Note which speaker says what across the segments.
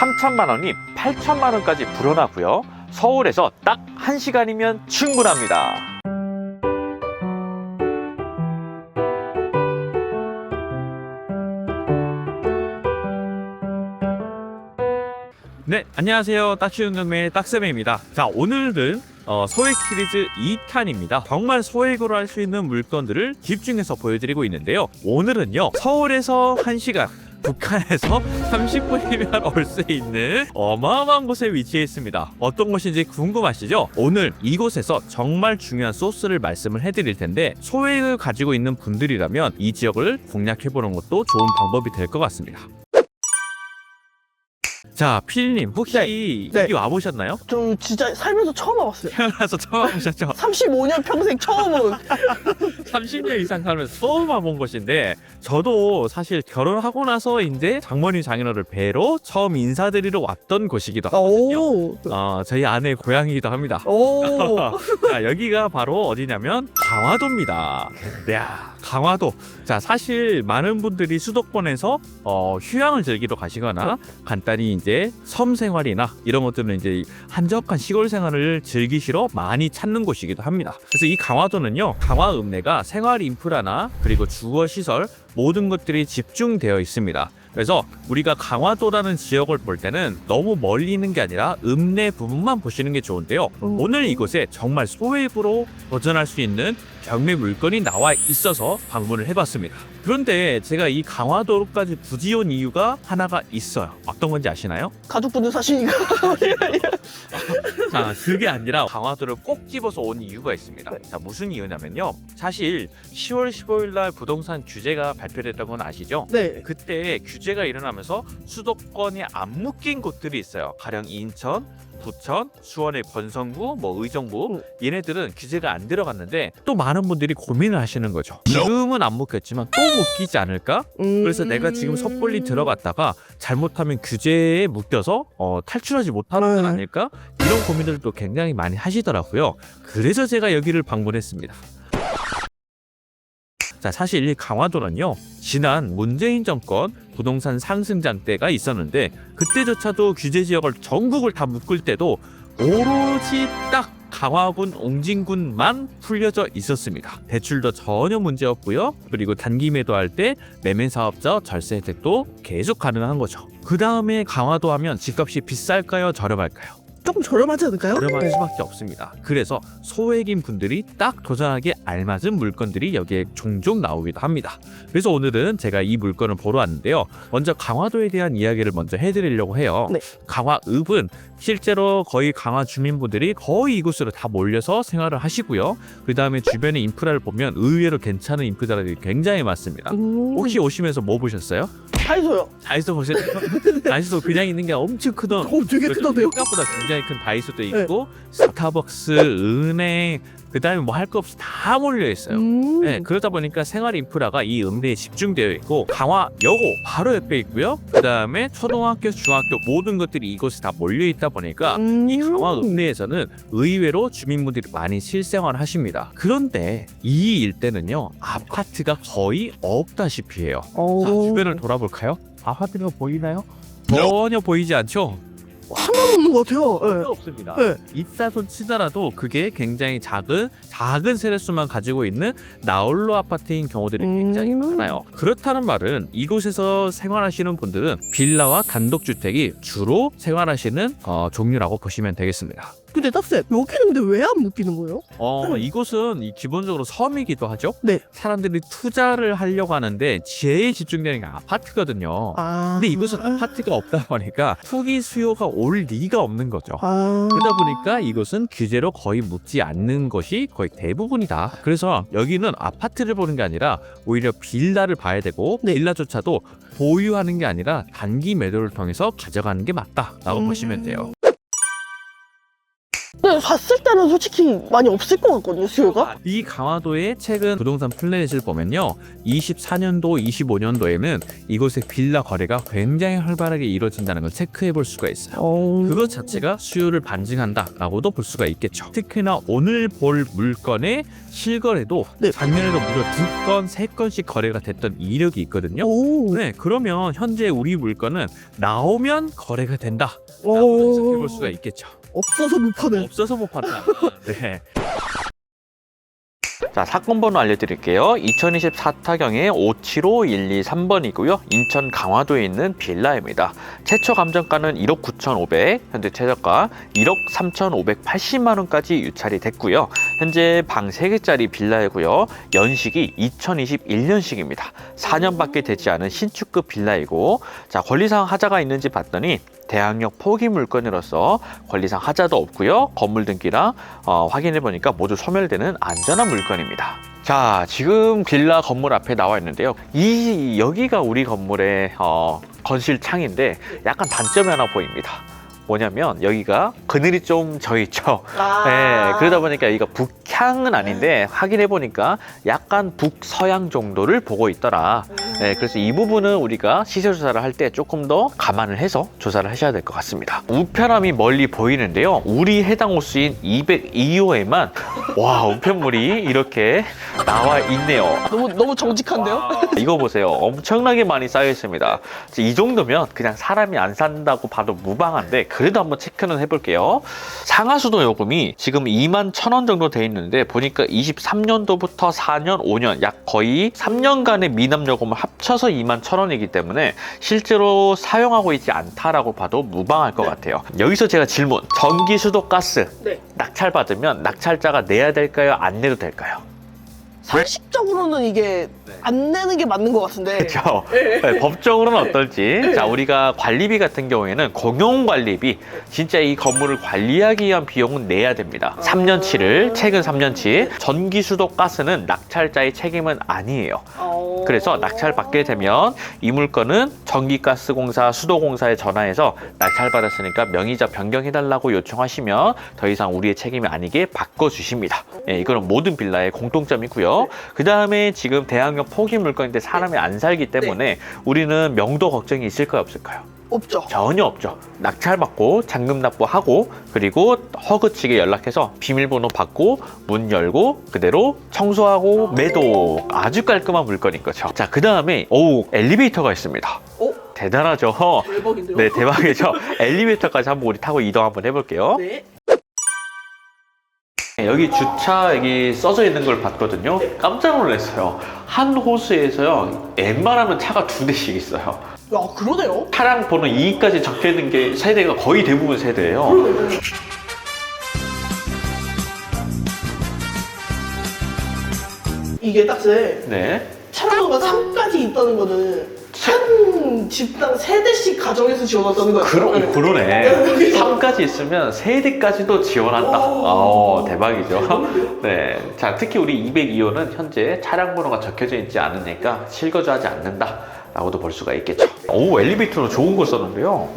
Speaker 1: 3천만 원이 8천만 원까지 불어나고요. 서울에서 딱 1시간이면 충분합니다. 네, 안녕하세요. 딱 쉬운 경매의 딱쌤입니다. 자, 오늘은 소액 시리즈 2탄입니다. 정말 소액으로 할 수 있는 물건들을 집중해서 보여드리고 있는데요. 오늘은요, 서울에서 1시간, 북한에서 30분이면 올 수 있는 어마어마한 곳에 위치해 있습니다. 어떤 곳인지 궁금하시죠? 오늘 이곳에서 정말 중요한 소스를 말씀을 해드릴 텐데, 소액을 가지고 있는 분들이라면 이 지역을 공략해보는 것도 좋은 방법이 될 것 같습니다. 자, 피디님 혹시
Speaker 2: 네.
Speaker 1: 여기 와보셨나요?
Speaker 2: 좀 진짜 살면서 처음 와봤어요.
Speaker 1: 태어나서 처음 와보셨죠?
Speaker 2: 35년 평생 처음 온.
Speaker 1: 30년 이상 살면서 처음 와본 곳인데, 저도 사실 결혼하고 나서 이제 장모님 장인어를 뵈러 처음 인사드리러 왔던 곳이기도 하거든요.
Speaker 2: 오.
Speaker 1: 저희 아내 고향이기도 합니다.
Speaker 2: 오.
Speaker 1: 자, 여기가 바로 어디냐면 강화도입니다. 야, 강화도. 자, 사실 많은 분들이 수도권에서 휴양을 즐기러 가시거나 간단히 이제 섬 생활이나 이런 것들은 이제 한적한 시골 생활을 즐기시러 많이 찾는 곳이기도 합니다. 그래서 이 강화도는요, 강화 읍내가 생활 인프라나 그리고 주거 시설 모든 것들이 집중되어 있습니다. 그래서 우리가 강화도라는 지역을 볼 때는 너무 멀리 있는 게 아니라 읍내 부분만 보시는 게 좋은데요. 오늘 이곳에 정말 소액으로 도전할 수 있는 경매 물건이 나와 있어서 방문을 해봤습니다. 그런데 제가 이 강화도로까지 굳이 온 이유가 하나가 있어요. 어떤 건지 아시나요?
Speaker 2: 가족분들 사시니까.
Speaker 1: 자, 그게 아니라 강화도를 꼭 집어서 온 이유가 있습니다. 자, 무슨 이유냐면요, 사실 10월 15일 날 부동산 규제가 발표됐던 건 아시죠?
Speaker 2: 네.
Speaker 1: 그때 규제가 일어나면서 수도권이 안 묶인 곳들이 있어요. 가령 인천, 부천, 수원의 권성구, 의정부, 얘네들은 규제가 안 들어갔는데 또 많은 분들이 고민을 하시는 거죠. 지금은 안 묶였지만 또 묶이지 않을까? 그래서 내가 지금 섣불리 들어갔다가 잘못하면 규제에 묶여서 탈출하지 못하는 건 아닐까? 이런 고민들도 굉장히 많이 하시더라고요. 그래서 제가 여기를 방문했습니다. 자, 사실 이 강화도는요, 지난 문재인 정권 부동산 상승장 때가 있었는데, 그때조차도 규제 지역을 전국을 다 묶을 때도 오로지 딱 강화군, 옹진군만 풀려져 있었습니다. 대출도 전혀 문제 없고요. 그리고 단기 매도할 때 매매 사업자 절세 혜택도 계속 가능한 거죠. 그 다음에 강화도 하면 집값이 비쌀까요? 저렴할까요?
Speaker 2: 조금 저렴하지 않을까요?
Speaker 1: 저렴할 수밖에 없습니다. 그래서 소액인 분들이 딱 도전하기에 알맞은 물건들이 여기에 종종 나오기도 합니다. 그래서 오늘은 제가 이 물건을 보러 왔는데요. 먼저 강화도에 대한 이야기를 먼저 해드리려고 해요.
Speaker 2: 네.
Speaker 1: 강화읍은 실제로 거의 강화 주민분들이 거의 이곳으로 다 몰려서 생활을 하시고요. 그 다음에 주변의 인프라를 보면 의외로 괜찮은 인프라들이 굉장히 많습니다. 혹시 오시면서 뭐 보셨어요?
Speaker 2: 다이소요.
Speaker 1: 다이소 보셨나요? 다이소 그냥 있는 게 엄청 크던,
Speaker 2: 되게 크던데요?
Speaker 1: 생각보다 굉장히 큰 다이소도 있고, 스타벅스, 은행, 그 다음에 뭐 할 거 없이 다 몰려 있어요. 네, 그러다 보니까 생활 인프라가 이 읍내에 집중되어 있고, 강화여고 바로 옆에 있고요. 그 다음에 초등학교, 중학교 모든 것들이 이곳에 다 몰려 있다 보니까 이 강화 읍내에서는 의외로 주민분들이 많이 실생활을 하십니다. 그런데 이 일대는요, 아파트가 거의 없다시피 해요. 자, 주변을 돌아볼까요? 아파트가 보이나요? 전혀 보이지 않죠?
Speaker 2: 하나도 없는 것 같아요.
Speaker 1: 전혀 없습니다.
Speaker 2: 네.
Speaker 1: 있다손 치더라도 그게 굉장히 작은 세대수만 가지고 있는 나홀로 아파트인 경우들이 굉장히 많아요. 그렇다는 말은 이곳에서 생활하시는 분들은 빌라와 단독주택이 주로 생활하시는 종류라고 보시면 되겠습니다.
Speaker 2: 근데 딱쌤, 여기는 근데 왜 안 묶이는 거예요?
Speaker 1: 이곳은 기본적으로 섬이기도 하죠.
Speaker 2: 네.
Speaker 1: 사람들이 투자를 하려고 하는데 제일 집중되는 게 아파트거든요. 근데 이곳은 아파트가 없다 보니까 투기 수요가 올 리가 없는 거죠. 그러다 보니까 이곳은 규제로 거의 묶지 않는 것이 거의 대부분이다. 그래서 여기는 아파트를 보는 게 아니라 오히려 빌라를 봐야 되고, 빌라조차도 보유하는 게 아니라 단기 매도를 통해서 가져가는 게 맞다라고 보시면 돼요.
Speaker 2: 네, 근데 갔을 때는 솔직히 많이 없을 것 같거든요, 수요가.
Speaker 1: 이 강화도의 최근 부동산 플래닛을 보면요, 24년도, 25년도에는 이곳의 빌라 거래가 굉장히 활발하게 이루어진다는 걸 체크해 볼 수가 있어요. 그것 자체가 수요를 반증한다라고도 볼 수가 있겠죠. 특히나 오늘 볼 물건의 실거래도
Speaker 2: 네.
Speaker 1: 작년에도 무려 2건, 3건씩 거래가 됐던 이력이 있거든요.
Speaker 2: 오.
Speaker 1: 네, 그러면 현재 우리 물건은 나오면 거래가 된다.
Speaker 2: 오.
Speaker 1: 라고 볼 수가 있겠죠.
Speaker 2: 없어서 못 파는.
Speaker 1: 없어서 못 판다. 네. 자, 사건 번호 알려드릴게요. 2024 타경의 575123번이고요. 인천 강화도에 있는 빌라입니다. 최초 감정가는 1억 9,500, 현재 최저가 1억 3,580만 원까지 유찰이 됐고요. 현재 방 3개짜리 빌라이고요. 연식이 2021년식입니다. 4년밖에 되지 않은 신축급 빌라이고, 자, 권리상 하자가 있는지 봤더니 대항력 포기 물건으로서 권리상 하자도 없고요. 건물 등기랑 확인해 보니까 모두 소멸되는 안전한 물건입니다. 자, 지금 빌라 건물 앞에 나와 있는데요. 여기가 우리 건물의 건실 창인데 약간 단점이 하나 보입니다. 뭐냐면 여기가 그늘이 좀 져있죠. 네, 그러다 보니까 여기가 북향은 아닌데 확인해 보니까 약간 북서양 정도를 보고 있더라. 네, 그래서 이 부분은 우리가 시세 조사를 할 때 조금 더 감안을 해서 조사를 하셔야 될 것 같습니다. 우편함이 멀리 보이는데요. 우리 해당 호수인 202호에만 와, 우편물이 이렇게 나와 있네요.
Speaker 2: 너무 정직한데요?
Speaker 1: 이거 보세요. 엄청나게 많이 쌓여 있습니다. 이 정도면 그냥 사람이 안 산다고 봐도 무방한데, 그래도 한번 체크는 해볼게요. 상하수도 요금이 지금 21,000원 정도 돼 있는데, 보니까 23년도부터 4년, 5년 약 거의 3년간의 미납 요금을 합쳐서 21,000원이기 때문에 실제로 사용하고 있지 않다라고 봐도 무방할 것 같아요. 여기서 제가 질문. 전기, 수도, 가스
Speaker 2: 네.
Speaker 1: 낙찰 받으면 낙찰자가 내야 될까요? 안 내도 될까요?
Speaker 2: 상식적으로는 이게 안 내는 게 맞는 것 같은데.
Speaker 1: 그렇죠. 네, 법적으로는 어떨지. 자, 우리가 관리비 같은 경우에는 공용관리비, 진짜 이 건물을 관리하기 위한 비용은 내야 됩니다. 3년치를, 최근 3년치. 전기, 수도, 가스는 낙찰자의 책임은 아니에요. 그래서 낙찰 받게 되면 이 물건은 전기가스공사, 수도공사에 전화해서 낙찰 받았으니까 명의자 변경해달라고 요청하시면 더 이상 우리의 책임이 아니게 바꿔주십니다. 예, 이거는 모든 빌라의 공통점이고요. 그 다음에 지금 대항력 포기 물건인데 사람이 안 살기 때문에 우리는 명도 걱정이 있을까요, 없을까요?
Speaker 2: 없죠.
Speaker 1: 전혀 없죠. 낙찰 받고 잔금 납부하고, 그리고 허그 측에 연락해서 비밀번호 받고 문 열고 그대로 청소하고 매도. 아주 깔끔한 물건인 거죠. 자, 그 다음에 엘리베이터가 있습니다. 대단하죠.
Speaker 2: 대박인데요?
Speaker 1: 네, 대박이죠. 엘리베이터까지 한번 우리 타고 이동 한번 해볼게요.
Speaker 2: 네.
Speaker 1: 여기 주차 여기 써져 있는 걸 봤거든요. 깜짝 놀랐어요. 한 호수에서요, 웬만하면 차가 2대씩 있어요.
Speaker 2: 야, 그러네요.
Speaker 1: 차량 번호 2까지 적혀 있는 게 세대가 거의 대부분 세대예요.
Speaker 2: 그러네. 이게 딱세.
Speaker 1: 네.
Speaker 2: 차량번호가 3까지 있다는 거는 한 집당 3대씩 가정에서 지원한다는 거예요.
Speaker 1: 그러네. 3까지 있으면 세대까지도 지원한다. 대박이죠. 네. 자, 특히 우리 202호는 현재 차량 번호가 적혀져 있지 않으니까 실거주하지 않는다 라고도 볼 수가 있겠죠. 엘리베이터로 좋은 걸 썼는데요.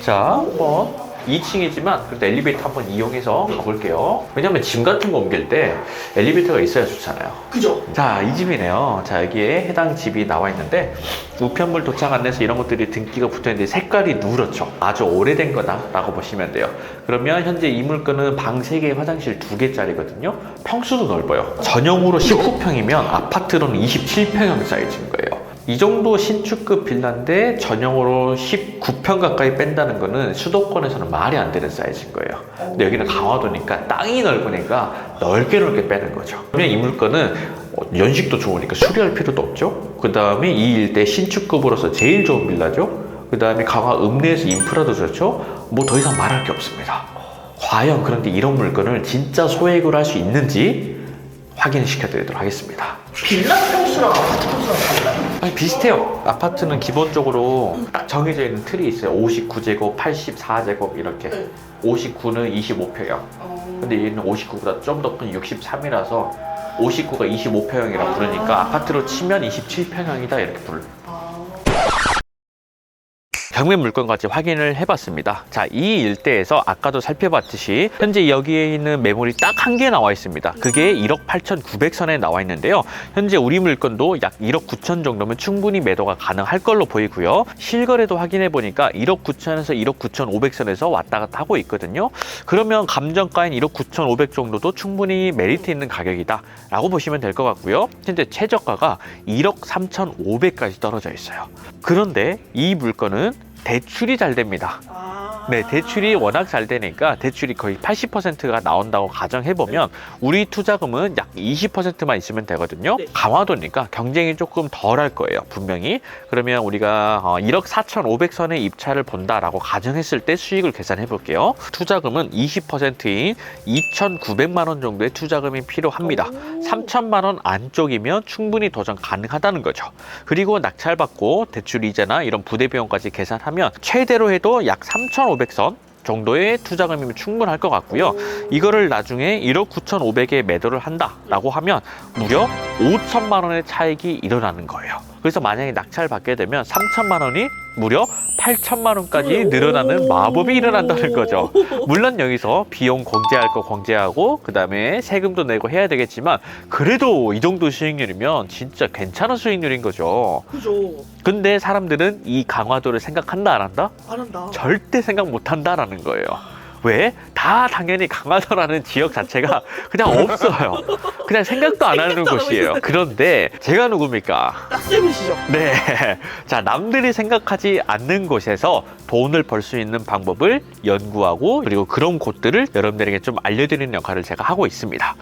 Speaker 1: 자, 한번 2층이지만 그래도 엘리베이터 한번 이용해서 가볼게요. 왜냐면 짐 같은 거 옮길 때 엘리베이터가 있어야 좋잖아요.
Speaker 2: 그죠?
Speaker 1: 자, 이 집이네요. 자, 여기에 해당 집이 나와 있는데 우편물 도착 안내서 이런 것들이 등기가 붙어있는데 색깔이 누렇죠. 아주 오래된 거다라고 보시면 돼요. 그러면 현재 이 물건은 방 3개, 화장실 2개짜리거든요. 평수도 넓어요. 전용으로 19평이면 아파트로는 27평형 사이즈인 거예요. 이 정도 신축급 빌라인데 전용으로 19평 가까이 뺀다는 거는 수도권에서는 말이 안 되는 사이즈인 거예요. 근데 여기는 강화도니까 땅이 넓으니까 넓게 빼는 거죠. 그러면 이 물건은 연식도 좋으니까 수리할 필요도 없죠. 그 다음에 이 일대 신축급으로서 제일 좋은 빌라죠. 그 다음에 강화 읍내에서 인프라도 좋죠. 뭐 더 이상 말할 게 없습니다. 과연 그런데 이런 물건을 진짜 소액으로 할 수 있는지 확인시켜 드리도록 하겠습니다.
Speaker 2: 빌라 평수랑 아파트 평수랑 달라요?
Speaker 1: 아니, 비슷해요. 아파트는 기본적으로 딱 정해져 있는 틀이 있어요. 59제곱, 84제곱 이렇게. 59는 25평형. 근데 얘는 59보다 좀 더 큰 63이라서 59가 25평형이라 부르니까 아파트로 치면 27평형이다 이렇게 불러요.
Speaker 3: 경매 물건까지 확인을 해봤습니다. 자, 이 일대에서 아까도 살펴봤듯이 현재 여기에 있는 매물이 딱 한 개 나와 있습니다. 그게 1억 8,900선에 나와 있는데요. 현재 우리 물건도 약 1억 9천 정도면 충분히 매도가 가능할 걸로 보이고요. 실거래도 확인해 보니까 1억 9천에서 1억 9,500선에서 왔다 갔다 하고 있거든요. 그러면 감정가인 1억 9,500 정도도 충분히 메리트 있는 가격이다 라고 보시면 될 것 같고요. 현재 최저가가 1억 3,500까지 떨어져 있어요. 그런데 이 물건은 대출이 잘 됩니다. 네, 대출이 워낙 잘 되니까 대출이 거의 80%가 나온다고 가정해보면 우리 투자금은 약 20%만 있으면 되거든요.
Speaker 2: 네.
Speaker 3: 강화도니까 경쟁이 조금 덜 할 거예요, 분명히. 그러면 우리가 1억 4,500선의 입찰을 본다라고 가정했을 때 수익을 계산해 볼게요. 투자금은 20%인 2,900만 원 정도의 투자금이 필요합니다. 3,000만 원 안쪽이면 충분히 도전 가능하다는 거죠. 그리고 낙찰받고 대출 이자나 이런 부대 비용까지 계산하면 최대로 해도 약 3,500선 정도의 투자금이면 충분할 것 같고요. 이거를 나중에 1억 9,500에 매도를 한다라고 하면 무려 5천만 원의 차익이 일어나는 거예요. 그래서 만약에 낙찰 받게 되면 3천만 원이 무려 8천만 원까지 늘어나는 마법이 일어난다는 거죠. 물론 여기서 비용 공제할 거 공제하고 그 다음에 세금도 내고 해야 되겠지만 그래도 이 정도 수익률이면 진짜 괜찮은 수익률인 거죠.
Speaker 2: 그죠.
Speaker 3: 근데 사람들은 이 강화도를 생각한다 안 한다?
Speaker 2: 안 한다.
Speaker 3: 절대 생각 못 한다라는 거예요. 왜? 다 당연히 강화도라는 지역 자체가 그냥 없어요. 그냥 생각도 안 하는 곳이에요. 그런데 제가 누굽니까?
Speaker 2: 딱쌤이시죠?
Speaker 3: 네. 자, 남들이 생각하지 않는 곳에서 돈을 벌 수 있는 방법을 연구하고 그리고 그런 곳들을 여러분들에게 좀 알려드리는 역할을 제가 하고 있습니다.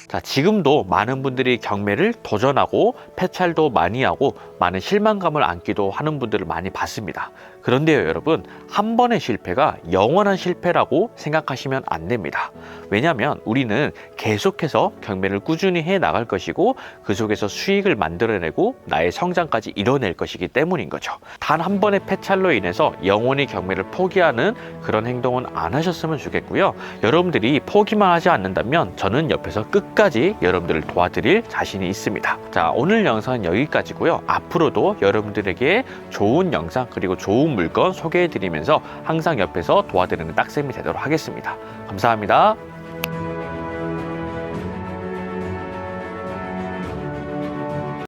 Speaker 3: 자, 지금도 많은 분들이 경매를 도전하고 폐찰도 많이 하고 많은 실망감을 안기도 하는 분들을 많이 봤습니다. 그런데요, 여러분, 한 번의 실패가 영원한 실패라고 생각하시면 안 됩니다. 왜냐하면 우리는 계속해서 경매를 꾸준히 해 나갈 것이고 그 속에서 수익을 만들어내고 나의 성장까지 이뤄낼 것이기 때문인 거죠. 단 한 번의 폐찰로 인해서 영원히 경매를 포기하는 그런 행동은 안 하셨으면 좋겠고요. 여러분들이 포기만 하지 않는다면 저는 옆에서 끝까지 여러분들을 도와드릴 자신이 있습니다. 자, 오늘 영상은 여기까지고요. 앞으로도 여러분들에게 좋은 영상 그리고 좋은 물건 소개해드리면서 항상 옆에서 도와드리는 딱쌤이 되도록 하겠습니다. 감사합니다.